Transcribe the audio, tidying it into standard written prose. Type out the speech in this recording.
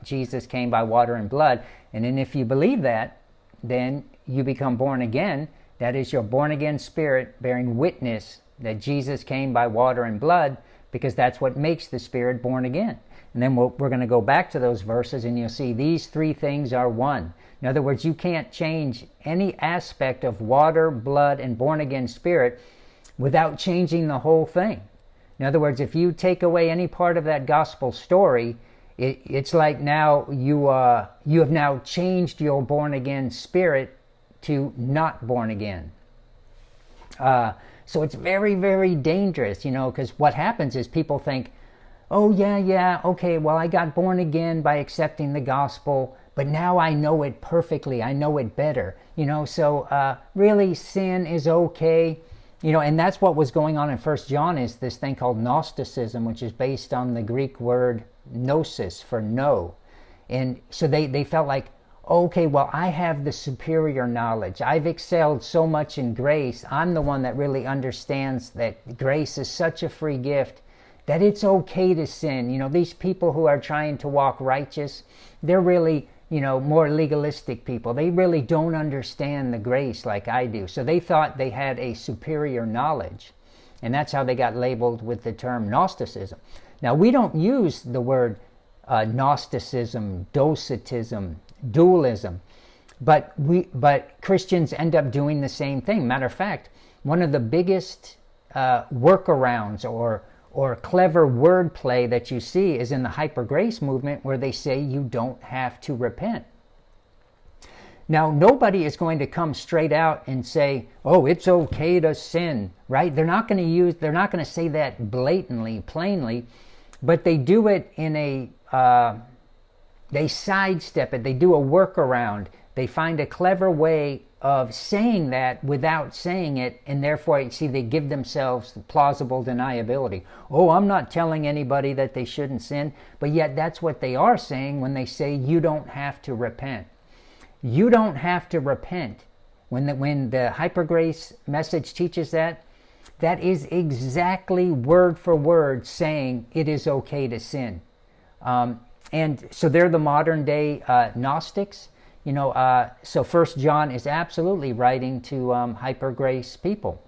Jesus came by water and blood. And then if you believe that, then you become born again. That is your born again spirit bearing witness that Jesus came by water and blood, because that's what makes the spirit born again. And then we're going to go back to those verses, and you'll see these three things are one. In other words, you can't change any aspect of water, blood, and born again spirit without changing the whole thing. In other words, if you take away any part of that gospel story, it's like now you have now changed your born again spirit to not born again. So it's very, very dangerous, because what happens is people think, oh, yeah, okay, well, I got born again by accepting the gospel, but now I know it perfectly. I know it better. So really sin is okay. And that's what was going on in 1 John, is this thing called gnosticism, which is based on the Greek word gnosis, for know. And so they felt like, okay, well, I have the superior knowledge. I've excelled so much in grace. I'm the one that really understands that grace is such a free gift that it's okay to sin. These people who are trying to walk righteous, they're really, more legalistic people. They really don't understand the grace like I do. So they thought they had a superior knowledge. And that's how they got labeled with the term Gnosticism. Now, we don't use the word Gnosticism, Docetism, dualism, but Christians end up doing the same thing. Matter of fact, one of the biggest workarounds or clever wordplay that you see is in the hyper grace movement, where they say you don't have to repent. Now, nobody is going to come straight out and say, oh, it's okay to sin, right? They're not going to say that blatantly, plainly, but they do it in they sidestep it, they do a workaround, they find a clever way of saying that without saying it, and therefore, you see, they give themselves plausible deniability. Oh, I'm not telling anybody that they shouldn't sin, but yet that's what they are saying when they say you don't have to repent. You don't have to repent. When the hyper grace message teaches that, that is exactly word for word saying it is okay to sin. And so they're the modern day Gnostics. So 1 John is absolutely writing to hyper grace people.